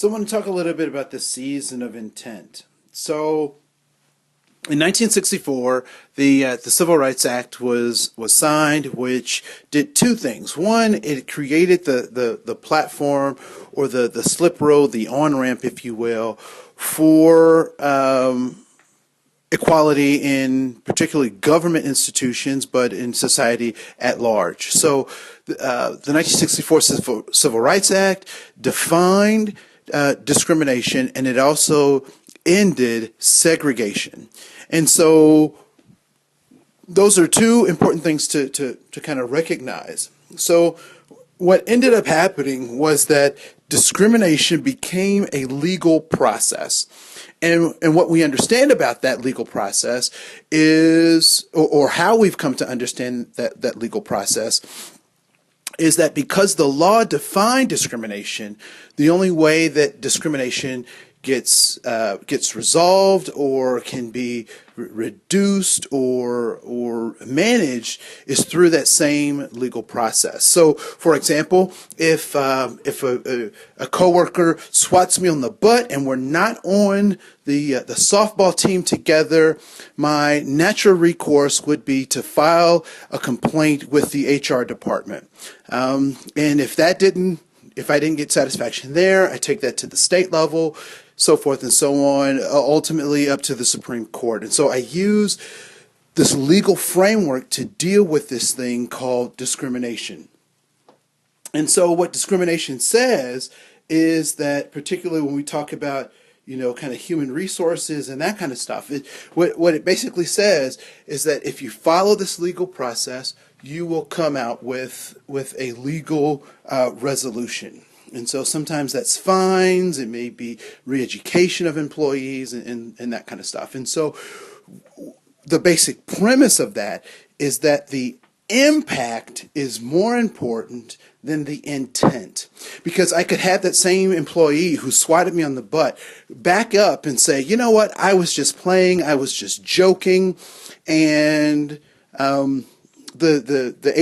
So I want to talk a little bit about the season of intent. So in 1964, the Civil Rights Act was signed, which did two things. One, it created the platform or the slip road, the on ramp, if you will, for equality in particularly government institutions, but in society at large. So the 1964 Civil Rights Act defined discrimination, and it also ended segregation. And so those are two important things to kind of recognize. So what ended up happening was that discrimination became a legal process. And what we understand about that legal process is, or how we've come to understand that legal process, is that because the law defined discrimination, the only way that discrimination gets resolved or can be reduced or managed is through that same legal process. So, for example, if a coworker swats me on the butt and we're not on the softball team together, my natural recourse would be to file a complaint with the HR department. And if I didn't get satisfaction there, I take that to the state level, so forth and so on, ultimately up to the Supreme Court. And so I use this legal framework to deal with this thing called discrimination. And so what discrimination says is that, particularly when we talk about, kind of human resources and that kind of stuff, what it basically says is that if you follow this legal process, you will come out with a legal resolution. And so sometimes that's fines, it may be re-education of employees and that kind of stuff. And so the basic premise of that is that the impact is more important than the intent. Because I could have that same employee who swatted me on the butt back up and say, you know what, I was just playing, I was just joking, and the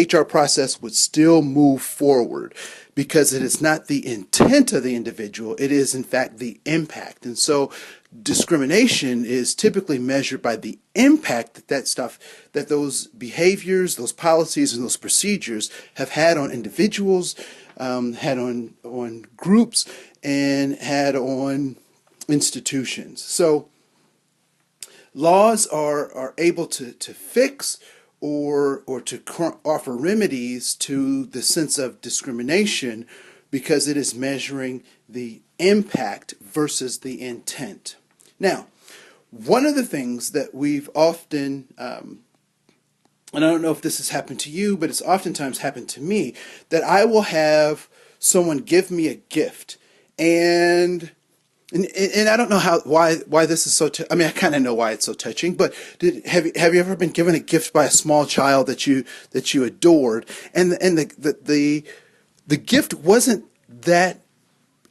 HR process would still move forward because it is not the intent of the individual, it is in fact the impact. And so discrimination is typically measured by the impact that those behaviors, those policies, and those procedures have had on individuals, had on groups, and had on institutions. So laws are able to fix or to offer remedies to the sense of discrimination because it is measuring the impact versus the intent. Now, one of the things that we've often, and I don't know if this has happened to you, but it's oftentimes happened to me, that I will have someone give me a gift, and I don't know why this is so. I mean, I kind of know why it's so touching. But have you ever been given a gift by a small child that you adored, and the gift wasn't that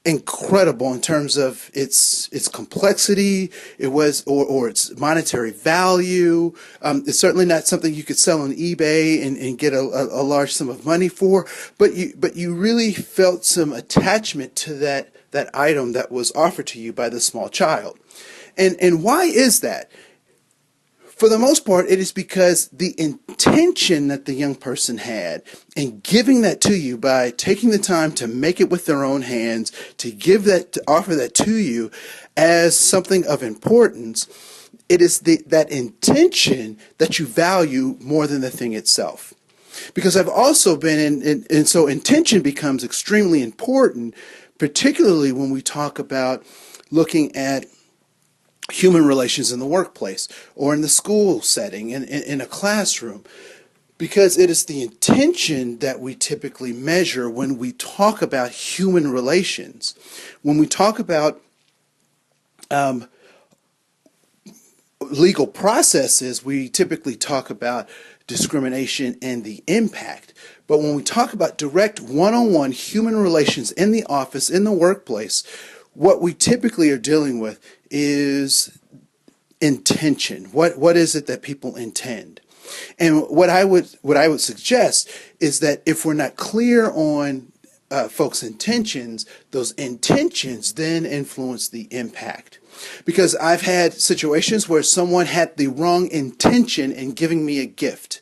incredible in terms of its complexity, it was or its monetary value. It's certainly not something you could sell on eBay and get a large sum of money for. But you really felt some attachment to that item that was offered to you by the small child. And why is that? For the most part, it is because the intention that the young person had in giving that to you by taking the time to make it with their own hands, to offer that to you as something of importance, it is that intention that you value more than the thing itself. Because I've also been and so intention becomes extremely important, particularly when we talk about looking at human relations in the workplace or in the school setting, in a classroom, because it is the intention that we typically measure when we talk about human relations. When we talk about legal processes, we typically talk about discrimination and the impact. But when we talk about direct one-on-one human relations in the office, in the workplace, what we typically are dealing with is intention. What is it that people intend? And what I would suggest is that if we're not clear on folks' intentions, those intentions then influence the impact. Because I've had situations where someone had the wrong intention in giving me a gift.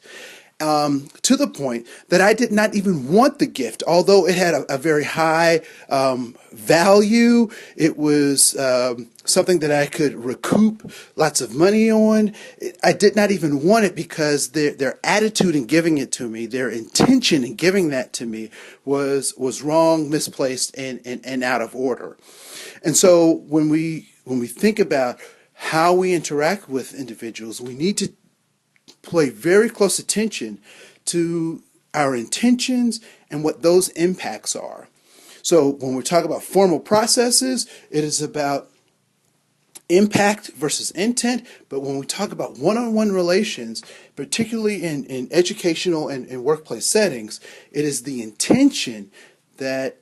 To the point that I did not even want the gift, although it had a very high value. It was something that I could recoup lots of money on. I did not even want it because their attitude in giving it to me, their intention in giving that to me was wrong, misplaced, and out of order. And so when we think about how we interact with individuals, we need to pay very close attention to our intentions and what those impacts are. So when we talk about formal processes, it is about impact versus intent. But when we talk about one-on-one relations, particularly in educational and workplace settings, it is the intention that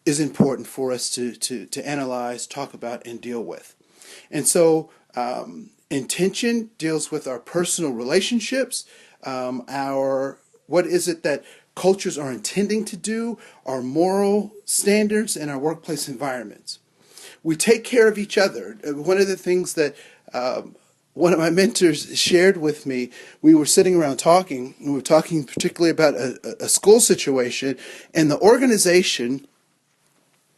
is important for us to analyze, talk about, and deal with. And so intention deals with our personal relationships, our what is it that cultures are intending to do, our moral standards, and our workplace environments. We take care of each other. One of the things that one of my mentors shared with me, we were sitting around talking, and we were talking particularly about a school situation, and the organization,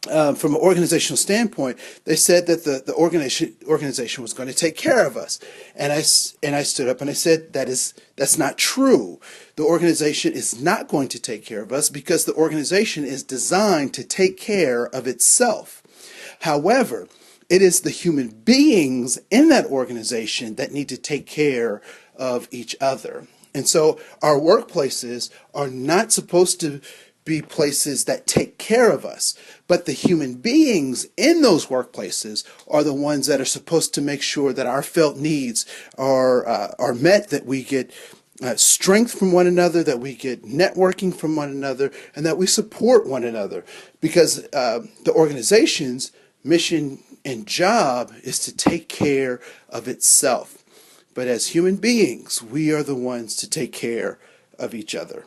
from an organizational standpoint, they said that the organization was going to take care of us. And I stood up and I said, that's not true. The organization is not going to take care of us because the organization is designed to take care of itself. However, it is the human beings in that organization that need to take care of each other. And so our workplaces are not supposed to be places that take care of us, but the human beings in those workplaces are the ones that are supposed to make sure that our felt needs are met, that we get strength from one another, that we get networking from one another, and that we support one another. Because the organization's mission and job is to take care of itself. But as human beings, we are the ones to take care of each other.